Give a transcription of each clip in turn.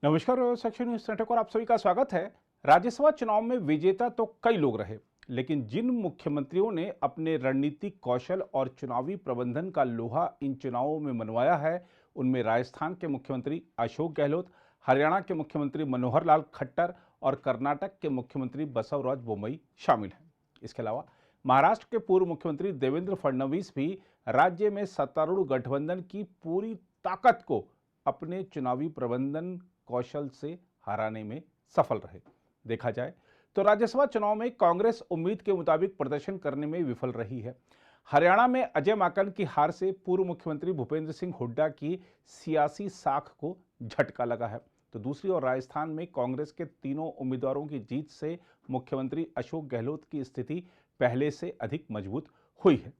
नमस्कार section news network और आप सभी का स्वागत है। राज्यसभा चुनाव में विजेता तो कई लोग रहे, लेकिन जिन मुख्यमंत्रियों ने अपने रणनीतिक कौशल और चुनावी प्रबंधन का लोहा इन चुनावों में मनवाया है, उनमें राजस्थान के मुख्यमंत्री अशोक गहलोत, हरियाणा के मुख्यमंत्री मनोहर लाल खट्टर और कर्नाटक के मुख्यमंत्री बसवराज बोम्मई शामिल हैं। इसके अलावा महाराष्ट्र के पूर्व मुख्यमंत्री देवेंद्र फडणवीस भी राज्य में सत्तारूढ़ गठबंधन की पूरी ताकत को अपने चुनावी प्रबंधन कौशल से हराने में सफल रहे। देखा जाए तो राज्यसभा चुनाव में कांग्रेस उम्मीद के मुताबिक प्रदर्शन करने में विफल रही है। हरियाणा में अजय माकन की हार से पूर्व मुख्यमंत्री भूपेंद्र सिंह हुड्डा की सियासी साख को झटका लगा है, तो दूसरी ओर राजस्थान में कांग्रेस के तीनों उम्मीदवारों की जीत से मुख्यमंत्री अशोक गहलोत की स्थिति पहले से अधिक मजबूत हुई है।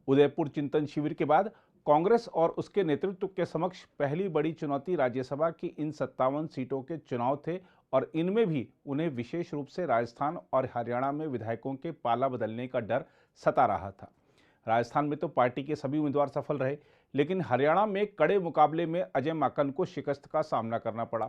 उदयपुर चिंतन शिविर के बाद कांग्रेस और उसके नेतृत्व के समक्ष पहली बड़ी चुनौती राज्यसभा की इन 57 सीटों के चुनाव थे और इनमें भी उन्हें विशेष रूप से राजस्थान और हरियाणा में विधायकों के पाला बदलने का डर सता रहा था। राजस्थान में तो पार्टी के सभी उम्मीदवार सफल रहे, लेकिन हरियाणा में कड़े मुकाबले में अजय माकन को शिकस्त का सामना करना पड़ा।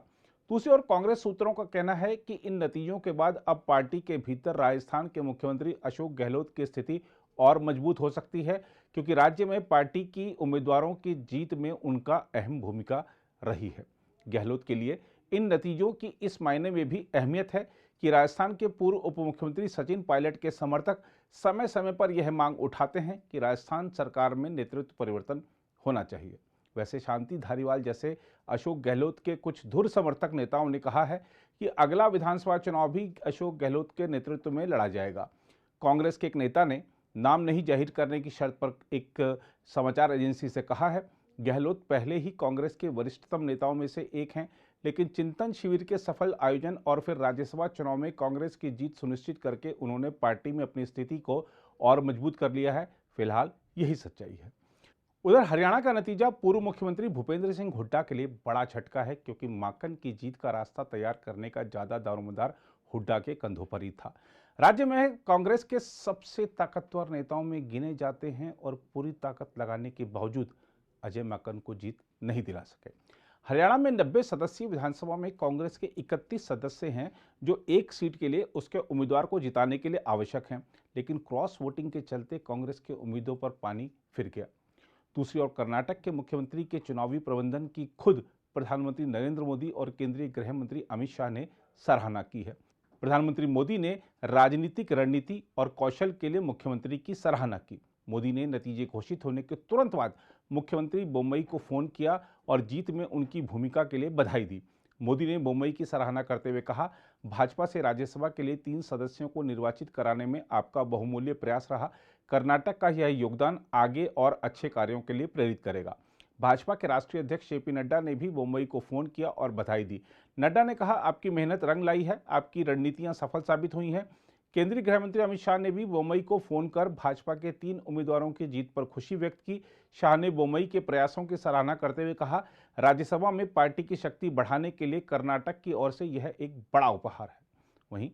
दूसरी ओर कांग्रेस सूत्रों का कहना है कि इन नतीजों के बाद अब पार्टी के भीतर राजस्थान के मुख्यमंत्री अशोक गहलोत की स्थिति और मजबूत हो सकती है, क्योंकि राज्य में पार्टी की उम्मीदवारों की जीत में उनका अहम भूमिका रही है। गहलोत के लिए इन नतीजों की इस मायने में भी अहमियत है कि राजस्थान के पूर्व उप मुख्यमंत्री सचिन पायलट के समर्थक समय समय पर यह मांग उठाते हैं कि राजस्थान सरकार में नेतृत्व परिवर्तन होना चाहिए। वैसे शांति धारीवाल जैसे अशोक गहलोत के कुछ धुर समर्थक नेताओं ने कहा है कि अगला विधानसभा चुनाव भी अशोक गहलोत के नेतृत्व में लड़ा जाएगा। कांग्रेस के एक नेता ने नाम नहीं जाहिर करने की शर्त पर एक समाचार एजेंसी से कहा है, गहलोत पहले ही कांग्रेस के वरिष्ठतम नेताओं में से एक हैं, लेकिन चिंतन शिविर के सफल आयोजन और फिर राज्यसभा चुनाव में कांग्रेस की जीत सुनिश्चित करके उन्होंने पार्टी में अपनी स्थिति को और मजबूत कर लिया है। फिलहाल यही सच्चाई है। उधर हरियाणा का नतीजा पूर्व मुख्यमंत्री भूपेंद्र सिंह हुड्डा के लिए बड़ा झटका है, क्योंकि माकन की जीत का रास्ता तैयार करने का ज्यादा दारोमदार हुड्डा के कंधों पर ही था। राज्य में कांग्रेस के सबसे ताकतवर नेताओं में गिने जाते हैं और पूरी ताकत लगाने के बावजूद अजय माकन को जीत नहीं दिला सके। हरियाणा में 90 सदस्यीय विधानसभा में कांग्रेस के 31 सदस्य हैं, जो एक सीट के लिए उसके उम्मीदवार को जिताने के लिए आवश्यक हैं, लेकिन क्रॉस वोटिंग के चलते कांग्रेस के उम्मीदों पर पानी फिर गया। दूसरी ओर कर्नाटक के मुख्यमंत्री के चुनावी प्रबंधन की खुद प्रधानमंत्री नरेंद्र मोदी और केंद्रीय गृह मंत्री अमित शाह ने सराहना की है। प्रधानमंत्री मोदी ने राजनीतिक रणनीति और कौशल के लिए मुख्यमंत्री की सराहना की। मोदी ने नतीजे घोषित होने के तुरंत बाद मुख्यमंत्री बोम्मई को फोन किया और जीत में उनकी भूमिका के लिए बधाई दी। मोदी ने बोम्मई की सराहना करते हुए कहा, भाजपा से राज्यसभा के लिए 3 सदस्यों को निर्वाचित कराने में आपका बहुमूल्य प्रयास रहा। कर्नाटक का यह योगदान आगे और अच्छे कार्यों के लिए प्रेरित करेगा। भाजपा के राष्ट्रीय अध्यक्ष जेपी नड्डा ने भी बोम्मई को फोन किया और बधाई दी। नड्डा ने कहा, आपकी मेहनत रंग लाई है, आपकी रणनीतियां सफल साबित हुई हैं। केंद्रीय गृह मंत्री अमित शाह ने भी बोम्मई को फोन कर भाजपा के 3 उम्मीदवारों की जीत पर खुशी व्यक्त की। शाह ने बोम्मई के प्रयासों की सराहना करते हुए कहा, राज्यसभा में पार्टी की शक्ति बढ़ाने के लिए कर्नाटक की ओर से यह एक बड़ा उपहार है। वहीं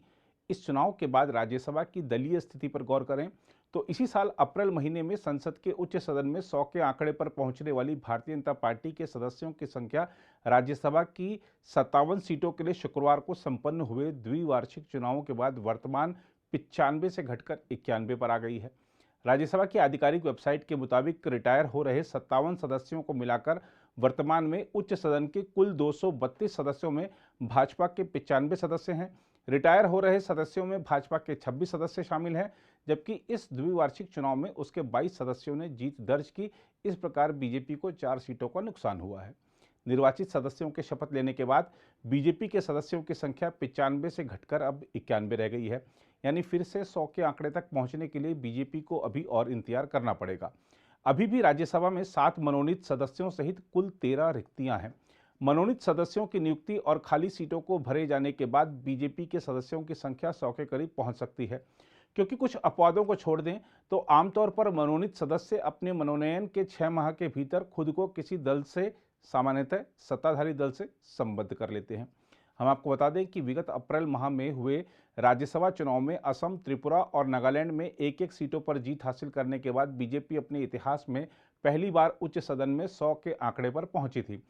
इस चुनाव के बाद राज्यसभा की दलीय स्थिति पर गौर करें तो इसी साल अप्रैल महीने में संसद के उच्च सदन में 100 के आंकड़े पर पहुंचने वाली भारतीय जनता पार्टी के सदस्यों की संख्या राज्यसभा की 57 सीटों के लिए शुक्रवार को संपन्न हुए द्विवार्षिक चुनावों के बाद वर्तमान 95 से घटकर 91 पर आ गई है। राज्यसभा की आधिकारिक वेबसाइट के मुताबिक रिटायर हो रहे 57 सदस्यों को मिलाकर वर्तमान में उच्च सदन के कुल 232 सदस्यों में भाजपा के 95 सदस्य हैं। रिटायर हो रहे सदस्यों में भाजपा के 26 सदस्य शामिल हैं, जबकि इस द्विवार्षिक चुनाव में उसके 22 सदस्यों ने जीत दर्ज की। इस प्रकार बीजेपी को 4 सीटों का नुकसान हुआ है। निर्वाचित सदस्यों के शपथ लेने के बाद बीजेपी के सदस्यों की संख्या 95 से घटकर अब 91 रह गई है, यानी फिर से 100 के आंकड़े तक पहुंचने के लिए बीजेपी को अभी और इंतजार करना पड़ेगा। अभी भी राज्यसभा में 7 मनोनीत सदस्यों सहित कुल 13 रिक्तियां हैं। मनोनीत सदस्यों की नियुक्ति और खाली सीटों को भरे जाने के बाद बीजेपी के सदस्यों की संख्या 100 के करीब पहुंच सकती है। क्योंकि कुछ अपवादों को छोड़ दें तो आमतौर पर मनोनीत सदस्य अपने मनोनयन के 6 माह के भीतर खुद को किसी दल से, सामान्यतः सत्ताधारी दल से संबद्ध कर लेते हैं। हम आपको बता दें कि विगत अप्रैल माह में हुए राज्यसभा चुनाव में असम, त्रिपुरा और नागालैंड में एक-एक सीटों पर जीत हासिल करने के बाद बीजेपी अपने इतिहास में पहली बार उच्च सदन में 100 के आंकड़े पर पहुंची थी।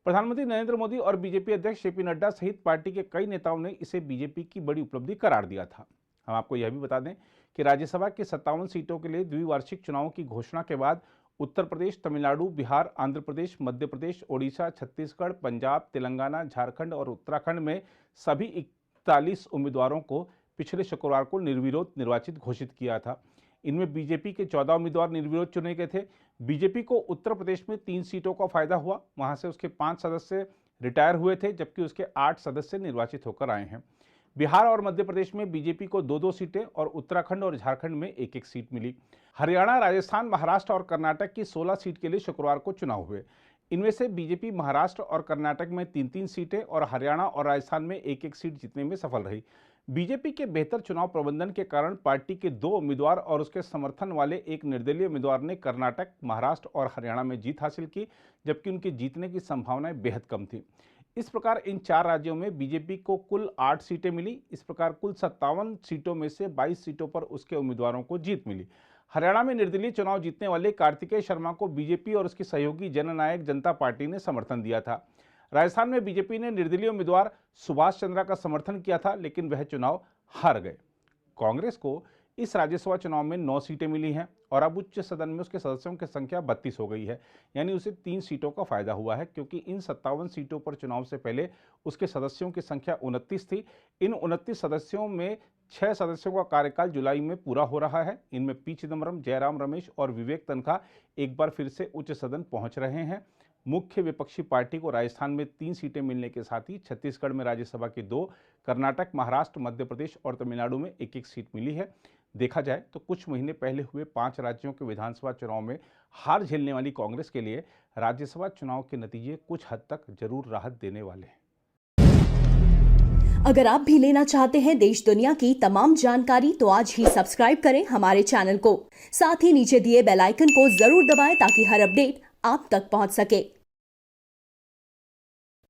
प्रधानमंत्री नरेंद्र मोदी और बीजेपी अध्यक्ष जेपी नड्डा सहित पार्टी के कई नेताओं ने इसे बीजेपी की बड़ी उपलब्धि करार दिया था। हम आपको यह भी बता दें कि राज्यसभा की 57 सीटों के लिए द्विवार्षिक चुनावों की घोषणा के बाद उत्तर प्रदेश, तमिलनाडु, बिहार, आंध्र प्रदेश, मध्य प्रदेश, ओडिशा, छत्तीसगढ़, पंजाब, तेलंगाना, झारखंड और उत्तराखंड में सभी 41 उम्मीदवारों को पिछले शुक्रवार को निर्विरोध निर्वाचित घोषित किया था। इनमें बीजेपी के 14 उम्मीदवार निर्विरोध चुने गए थे। बीजेपी को उत्तर प्रदेश में 3 सीटों का फायदा हुआ, वहां से उसके 5 सदस्य रिटायर हुए थे, जबकि उसके 8 सदस्य निर्वाचित होकर आए हैं। बिहार और मध्य प्रदेश में बीजेपी को 2-2 सीटें और उत्तराखंड और झारखंड में 1-1 सीट मिली। हरियाणा, राजस्थान, महाराष्ट्र और कर्नाटक की 16 सीट के लिए शुक्रवार को चुनाव हुए। इनमें से बीजेपी महाराष्ट्र और कर्नाटक में 3-3 सीटें और हरियाणा और राजस्थान में 1-1 सीट जीतने में सफल रही। बीजेपी के बेहतर चुनाव प्रबंधन के कारण पार्टी के 2 उम्मीदवार और उसके समर्थन वाले एक निर्दलीय उम्मीदवार ने कर्नाटक, महाराष्ट्र और हरियाणा में जीत हासिल की, जबकि उनके जीतने की संभावनाएं बेहद कम थी। इस प्रकार इन 4 राज्यों में बीजेपी को कुल 8 सीटें मिली। इस प्रकार कुल 57 सीटों में से 22 सीटों पर उसके उम्मीदवारों को जीत मिली। हरियाणा में निर्दलीय चुनाव जीतने वाले कार्तिकेय शर्मा को बीजेपी और उसकी सहयोगी जननायक जनता पार्टी ने समर्थन दिया था। राजस्थान में बीजेपी ने निर्दलीय उम्मीदवार सुभाष चंद्रा का समर्थन किया था, लेकिन वह चुनाव हार गए। कांग्रेस को इस राज्यसभा चुनाव में 9 सीटें मिली हैं और अब उच्च सदन में उसके सदस्यों की संख्या 32 हो गई है, यानी उसे 3 सीटों का फायदा हुआ है, क्योंकि इन 57 सीटों पर चुनाव से पहले उसके सदस्यों की संख्या 29 थी। इन 29 सदस्यों में 6 सदस्यों का कार्यकाल जुलाई में पूरा हो रहा है। इनमें पी चिदम्बरम, जयराम रमेश और विवेक तन्खा एक बार फिर से उच्च सदन पहुंच रहे हैं। मुख्य विपक्षी पार्टी को राजस्थान में 3 सीटें मिलने के साथ ही छत्तीसगढ़ में राज्यसभा की 2, कर्नाटक, महाराष्ट्र, मध्य प्रदेश और तमिलनाडु में 1-1 सीट मिली है। देखा जाए तो कुछ महीने पहले हुए 5 राज्यों के विधानसभा चुनाव में हार झेलने वाली कांग्रेस के लिए राज्यसभा चुनाव के नतीजे कुछ हद तक जरूर राहत देने वाले हैं। अगर आप भी लेना चाहते हैं देश दुनिया की तमाम जानकारी तो आज ही सब्सक्राइब करें हमारे चैनल को। साथ ही नीचे दिए बेल आइकन को जरूर दबाएं ताकि हर अपडेट आप तक पहुंच सके।